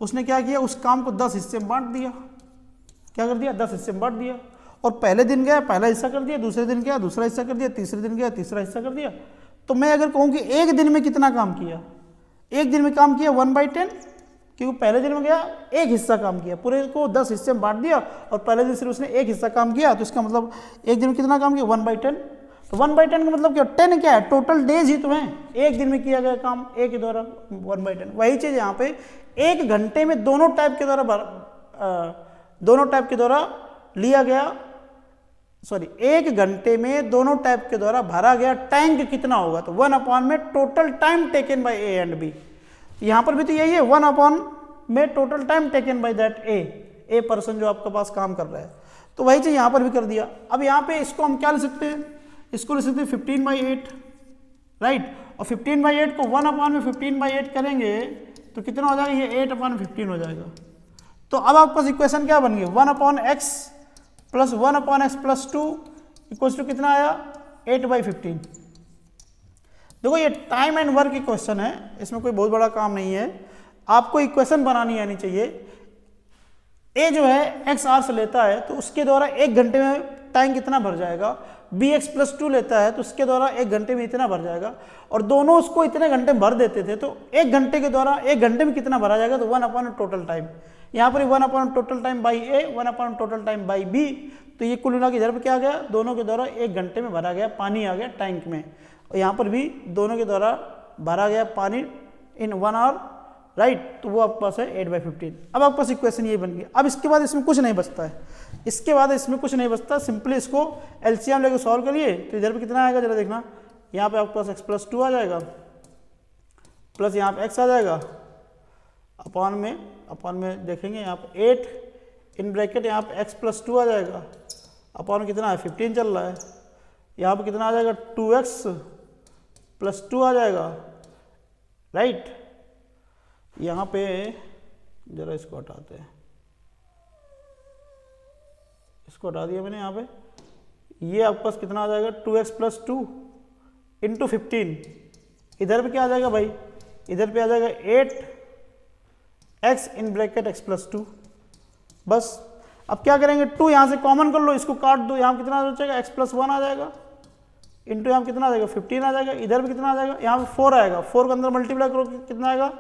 उसने क्या किया, उस काम को 10 हिस्से में बांट दिया। क्या कर दिया, 10 हिस्से में बांट दिया। और पहले दिन गया पहला हिस्सा कर दिया, दूसरे दिन गया दूसरा हिस्सा कर दिया, तीसरे दिन गया तीसरा हिस्सा कर दिया। तो मैं अगर कहूँ कि एक दिन में कितना काम किया, एक दिन में काम किया 1/10, क्योंकि पहले दिन में गया एक हिस्सा काम किया, पूरे को 10 हिस्से में बांट दिया और पहले दिन सिर्फ उसने एक हिस्सा काम किया। तो इसका मतलब एक दिन में कितना काम किया, 1/10। तो 1/10 का मतलब क्या, 10 क्या है, टोटल डेज ही तो है, एक दिन में किया गया काम एक के द्वारा 1/10। वही चीज़ यहाँ पे 1 घंटे में दोनों टाइप के द्वारा लिया गया सॉरी 1 घंटे में दोनों टैप के द्वारा भरा गया टैंक कितना होगा, तो 1 अपॉन में total time taken by A and B. यहां पर भी तो यही है, 1 अपॉन में total time taken by that A person जो आपके पास काम कर रहा है। तो वही चीज यहां पर भी कर दिया। अब यहां पे इसको हम क्या लिख सकते हैं, इसको लिख सकते हैं 15/8, राइट। और 15/8 को 1 अपॉन में 15/8 करेंगे तो कितना हो जाएगा, ये 8 अपॉन 15 हो जाएगा। तो अब आपके पास इक्वेशन क्या बन गई, 1 upon X plus 1 upon X plus 2 equal to कितना आया, 8/15। देखो ये टाइम एंड वर्क की क्वेश्चन है, इसमें कोई बहुत बड़ा काम नहीं है, आपको इक्वेशन बनानी आनी चाहिए। ए जो है एक्स आर से लेता है तो उसके द्वारा 1 घंटे में टाइम कितना भर जाएगा, बी एक्स प्लस 2 लेता है तो उसके द्वारा 1 घंटे में इतना भर जाएगा, और दोनों उसको इतने घंटे में भर देते थे तो 1 घंटे के द्वारा 1 घंटे में कितना भरा जाएगा, तो 1 अपॉन टोटल टाइम। यहाँ पर 1 upon total time by A, 1 upon total time by B, तो ये कुल मिला के इधर पर क्या आ गया, दोनों के द्वारा 1 घंटे में भरा गया पानी आ गया टैंक में, और यहाँ पर भी दोनों के द्वारा भरा गया पानी इन 1 आवर, राइट। तो वो आपके पास है 8/15। अब आपके पास इक्वेशन ये बन गई। अब इसके बाद इसमें कुछ नहीं बचता है, इसके बाद इसमें कुछ नहीं बचता, सिंपली इसको एलसीएम लेके सॉल्व करिए तो इधर पे कितना आएगा जरा देखना, यहाँ पे आपके पास x प्लस 2 आ जाएगा, प्लस यहाँ पे x आ जाएगा, अपॉन में देखेंगे यहाँ पे 8 इन ब्रैकेट, यहाँ पे x प्लस 2 आ जाएगा, अपॉन कितना है 15 चल रहा है, यहाँ पे कितना आ जाएगा 2x प्लस 2 आ जाएगा, राइट। यहाँ पे जरा इसको हटाते हैं, इसको हटा दिया मैंने, यहाँ पे ये आपके पास कितना आ जाएगा 2x प्लस 2 इंटू 15, इधर पे क्या आ जाएगा भाई, इधर पे आ जाएगा 8x in bracket x plus 2। बस अब क्या करेंगे, 2 यहाँ से कॉमन कर लो, इसको काट दो, यहाँ कितना आ जाएगा x प्लस 1 आ जाएगा, इंटू यहाँ कितना आ जाएगा 15 आ जाएगा, इधर भी कितना आ जाएगा, यहाँ पे 4 आएगा, 4 के अंदर मल्टीप्लाई करो कितना आएगा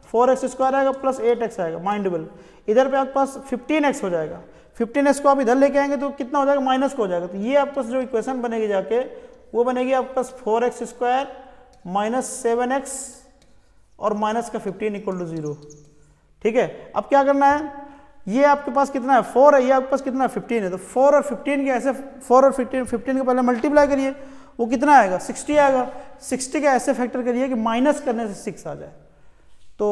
4x स्क्वायर आएगा प्लस 8x आएगा माइंडेबल, इधर पे आपके पास 15x हो जाएगा, 15x को आप इधर लेके आएंगे तो कितना हो जाएगा, माइनस को हो जाएगा। तो ये आपके पास जो इक्वेशन बनेगी जाके वो बनेगी आपके पास 4x स्क्वायर माइनस 7x और माइनस का 15 इक्वल टू 0, ठीक है। अब क्या करना है, ये आपके पास कितना है 4 है, ये आपके पास कितना है 15 है, तो 4 और 15 के ऐसे 4 और 15 के पहले मल्टीप्लाई करिए, वो कितना आएगा 60 आएगा, 60 का ऐसे फैक्टर करिए कि माइनस करने से 6 आ जाए, तो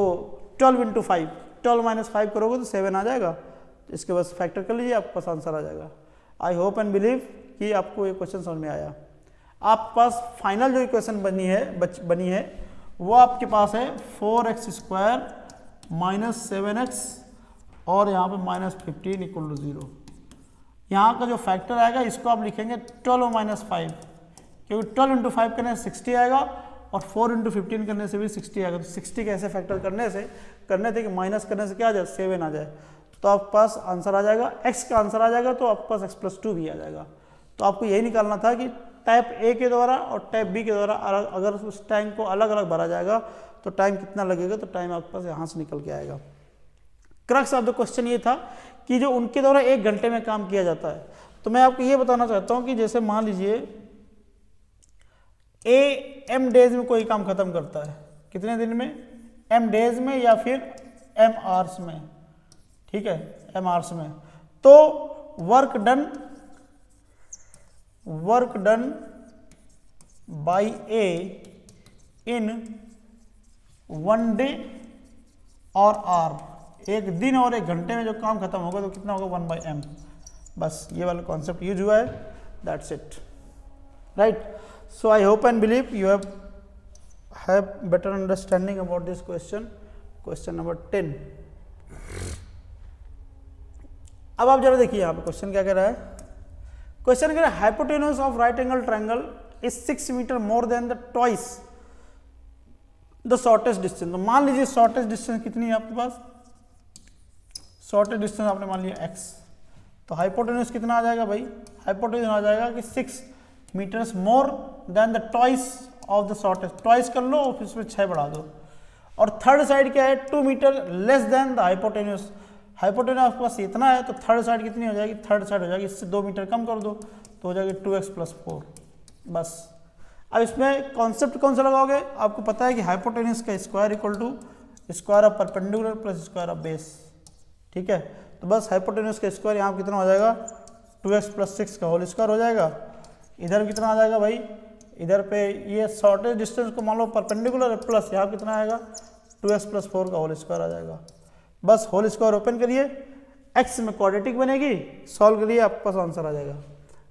12 इंटू 5, 12 माइनस 5 करोगे तो 7 आ जाएगा, इसके बस फैक्टर कर लीजिए, आपके पास आंसर आ जाएगा। आई होप एंड बिलीव कि आपको ये क्वेश्चन समझ में आया। आपके पास फाइनल जो इक्वेशन बनी है वो आपके पास है 4x स्क्वायर माइनस 7x और यहाँ पे माइनस 15 इक्वल टू 0। यहाँ का जो फैक्टर आएगा इसको आप लिखेंगे 12 माइनस 5, क्योंकि 12 इंटू 5 करने से 60 आएगा और 4 इंटू 15 करने से भी 60 आएगा, तो 60 के ऐसे फैक्टर करने थे कि माइनस करने से क्या आ जाए 7 आ जाए, तो आपके पास आंसर आ जाएगा, x का आंसर आ जाएगा, तो आपके पास x प्लस 2 भी आ जाएगा। तो आपको यही निकालना था कि टैप ए के द्वारा और टैप बी के द्वारा अगर उस टैंक को अलग अलग भरा जाएगा तो टाइम कितना लगेगा, तो टाइम आपके पास यहाँ से निकल के आएगा। क्रक्स ऑफ द क्वेश्चन ये था कि जो उनके द्वारा 1 घंटे में काम किया जाता है, तो मैं आपको ये बताना चाहता हूँ कि जैसे मान लीजिए m डेज में कोई काम खत्म करता है, कितने दिन में, m डेज में या फिर m आवर्स में, ठीक है, m आवर्स में, तो work done by a in 1 day और r, एक दिन और 1 घंटे में जो काम खत्म होगा तो कितना होगा 1/m। बस ये वाला कॉन्सेप्ट यूज हुआ है, that's it, right. So I hope and believe you have better understanding about this question number 10। अब आप जरा देखिए यहाँ पे क्वेश्चन क्या कह रहा है, क्वेश्चन कह रहा है hypotenuse of right angle triangle is 6 metre more than the twice the shortest distance. तो मान लीजिए शॉर्टेस्ट डिस्टेंस कितनी है आपके पास, शॉर्टेस्ट डिस्टेंस आपने मान लिया x, तो हाइपोटेन्यूज कितना आ जाएगा भाई, हाइपोटेन्यूज आ जाएगा कि 6 metres more than the twice of the shortest, twice कर लो और फिर उसमें 6 बढ़ा दो, और थर्ड साइड क्या है 2 metre less than the hypotenuse, hypotenuse आपके पास इतना है तो थर्ड साइड कितनी हो जाएगी, थर्ड साइड हो जाएगी इससे 2 मीटर कम कर दो तो हो जाएगी 2x प्लस 4। बस अब इसमें कॉन्सेप्ट कौन सा लगाओगे, आपको पता है कि हाइपोटेन्यूज का square equal to square of perpendicular plus square of base, ठीक है। तो बस हाइपोटेन्यूज का स्क्वायर यहाँ कितना हो जाएगा 2x + 6 का होल स्क्वायर हो जाएगा। इधर कितना आ जाएगा भाई, इधर पे ये शॉर्टेज डिस्टेंस को मान लो परपेंडिकुलर है, प्लस यहाँ कितना आएगा 2x + 4 का होल स्क्वायर आ जाएगा। बस होल स्क्वायर ओपन करिए, x में क्वाड्रेटिक बनेगी, सॉल्व करिए, आपके पास आंसर आ जाएगा,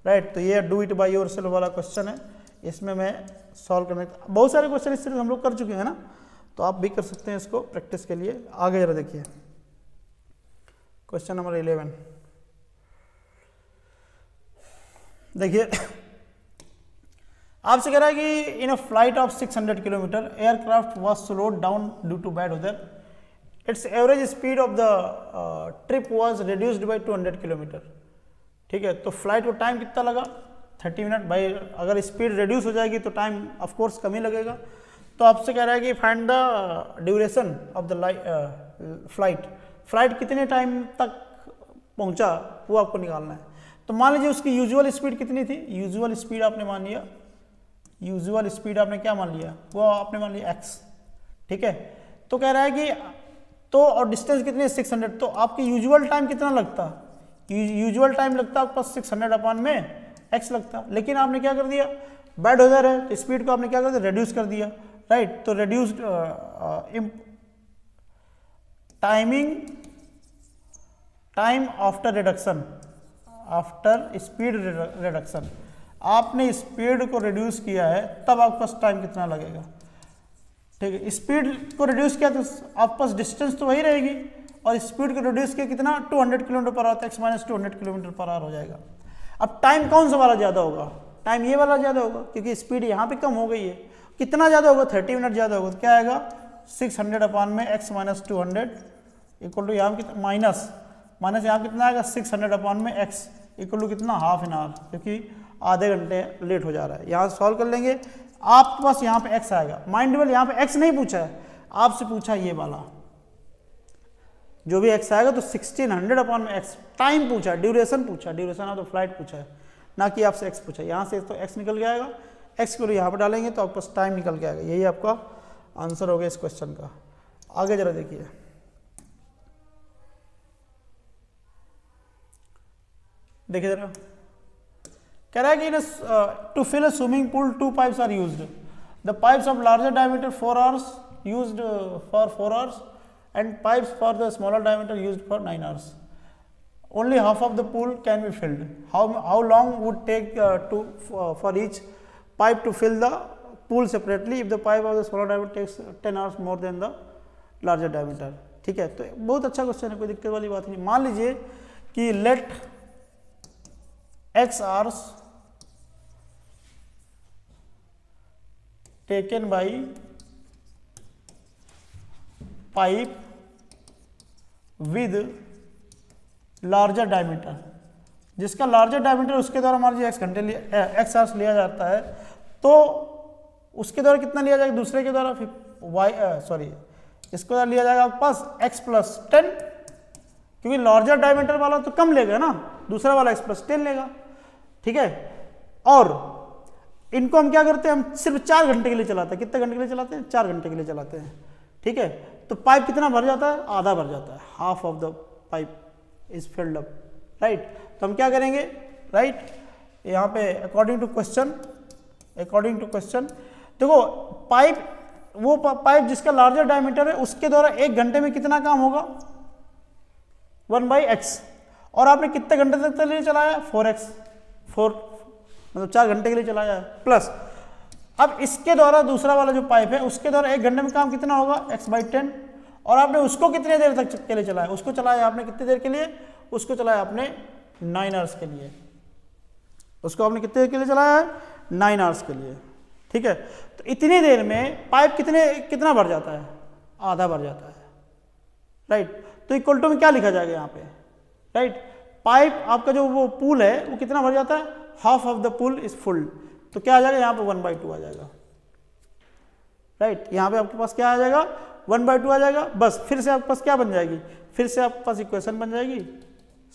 राइट। तो ये डू इट बाय योरसेल्फ वाला क्वेश्चन है, इसमें मैं सॉल्व करने बहुत सारे क्वेश्चन इस तरह हम लोग कर चुके हैं ना, तो आप भी कर सकते हैं इसको प्रैक्टिस के लिए। आगे जरा देखिए क्वेश्चन नंबर 11। देखिए आपसे कह रहा है कि in a flight of 600 kilometer aircraft was slowed down due to bad weather, its average speed of the trip was reduced by 200 kilometer. ठीक है, तो फ्लाइट को टाइम कितना लगा 30 मिनट। भाई अगर स्पीड रिड्यूस हो जाएगी तो टाइम ऑफ कोर्स कम ही लगेगा। तो आपसे कह रहा है कि find the duration of the flight कितने टाइम तक पहुंचा वो आपको निकालना है। तो मान लीजिए उसकी यूजुअल स्पीड कितनी थी, यूजुअल स्पीड आपने मान लिया, यूजुअल स्पीड आपने क्या मान लिया, वो आपने मान लिया x। ठीक है, तो कह रहा है कि तो और डिस्टेंस कितनी है 600, तो आपकी यूजुअल टाइम कितना लगता, यूजुअल टाइम लगता आपके पास 600/x लगता। लेकिन आपने क्या कर दिया, बैड वेदर है तो स्पीड को आपने क्या कर दिया, रिड्यूस कर दिया, राइट। तो reduced time after reduction, after speed reduction, आपने स्पीड को रिड्यूस किया है तब आपके पास टाइम कितना लगेगा। ठीक है, स्पीड को रिड्यूस किया तो आपके पास डिस्टेंस तो वही रहेगी, और स्पीड को रिड्यूस किया कितना 200 किलोमीटर/आवर, x - 200 किलोमीटर/आवर हो जाएगा। अब टाइम कौन सा वाला ज़्यादा होगा, टाइम ये वाला ज़्यादा होगा क्योंकि स्पीड यहाँ पे कम हो गई है। कितना ज़्यादा होगा, 30 मिनट ज़्यादा होगा। तो क्या आएगा 600/x - 200 इक्वल टू यहाँ कितना माइनस यहाँ कितना आएगा 600/x इक्वल टू कितना हाफ एन आवर, क्योंकि आधे घंटे लेट हो जा रहा है। यहाँ सॉल्व कर लेंगे, आपके पास यहाँ पे x आएगा। माइंडेबल यहाँ पे x नहीं पूछा है, आपसे पूछा ये वाला जो भी x आएगा, तो 1600/x टाइम पूछा है, ड्यूरेशन पूछा है, ड्यूरेशन ऑफ द फ्लाइट पूछा है, ना कि आपसे x पूछा है। यहाँ से तो x निकल के आएगा, x को यहाँ पर डालेंगे तो आपके पास टाइम निकल के आएगा। यही आपका आंसर हो गया इस क्वेश्चन का। आगे जरा देखिए, जरा कह रहा है कि to fill a swimming pool 2 pipes are used, the pipes of larger diameter 4 hours used for 4 hours and pipes for the smaller diameter used for 9 hours. Only half of the pool can be filled. How long would take for each pipe to fill the pool separately if the pipe of the smaller diameter takes 10 hours more than the larger diameter. ठीक है, तो बहुत अच्छा question है, कोई दिक्कत वाली बात नहीं। मान लीजिए कि let x hours taken by pipe with larger diameter, जिसका लार्जर डायमीटर उसके द्वारा मान लीजिए x आवर्स लिया जाता है, तो उसके द्वारा कितना लिया जाएगा, दूसरे के द्वारा इसके द्वारा लिया जाएगा आपके पास x + 10, क्योंकि लार्जर डायमीटर वाला तो कम लेगा ना, दूसरा वाला x + 10 लेगा। ठीक है, और इनको हम क्या करते हैं, हम सिर्फ 4 घंटे के लिए चलाते हैं। कितने घंटे के लिए चलाते हैं, 4 घंटे के लिए चलाते हैं। ठीक है, तो पाइप कितना भर जाता है, आधा भर जाता है, half of the pipe is filled up, right. तो हम क्या करेंगे, राइट, यहाँ पे अकॉर्डिंग टू क्वेश्चन देखो वो पाइप जिसका लार्जर डायमीटर है उसके द्वारा 1 घंटे में कितना काम होगा 1/x, और आपने कितने घंटे तक के लिए चलाया 4x, मतलब 4 घंटे के लिए चलाया है, प्लस अब इसके द्वारा दूसरा वाला जो पाइप है उसके द्वारा 1 घंटे में काम कितना होगा x/10, और आपने उसको कितने देर तक के लिए चलाया, उसको चलाया आपने कितनी देर के लिए, उसको चलाया आपने 9 आवर्स के लिए, उसको आपने कितने देर के लिए चलाया है 9 आवर्स के लिए। ठीक है, तो इतनी देर में पाइप कितना भर जाता है, आधा भर जाता है, राइट। तो इक्वल टू में क्या लिखा जाएगा यहाँ पे, राइट, पाइप आपका जो वो पूल है वो कितना भर जाता है, half of the pool is full, तो क्या आ जाएगा यहाँ पे 1/2 आ जाएगा, राइट। यहाँ पे आपके पास क्या आ जाएगा 1/2 आ जाएगा। बस फिर से आपके पास क्या बन जाएगी, फिर से आपके पास इक्वेशन बन जाएगी,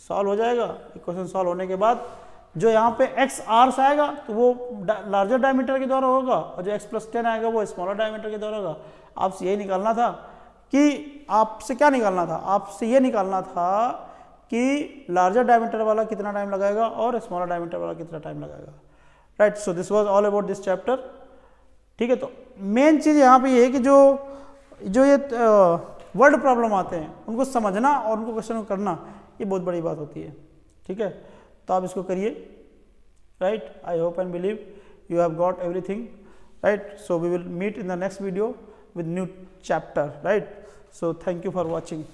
सॉल्व हो जाएगा। इक्वेशन सॉल्व होने के बाद जो यहाँ पे x आवर्स आएगा तो वो लार्जर डायमीटर के द्वारा होगा, और जो x + 10 आएगा वो स्मॉलर डायमीटर के द्वारा होगा। आपसे यही निकालना था कि आपसे क्या निकालना था, आपसे ये निकालना था कि लार्जर डायमीटर वाला कितना टाइम लगाएगा और स्मॉलर डायमीटर वाला कितना टाइम लगाएगा, right. So this was all about this chapter, ठीक है। तो मेन चीज़ यहाँ पे ये है कि जो ये वर्ड प्रॉब्लम आते हैं उनको समझना और उनको क्वेश्चन करना, ये बहुत बड़ी बात होती है, ठीक है। तो आप इसको करिए, right. I hope and believe you have got everything, right? So we will meet in the next video with new chapter, right? So thank you for watching.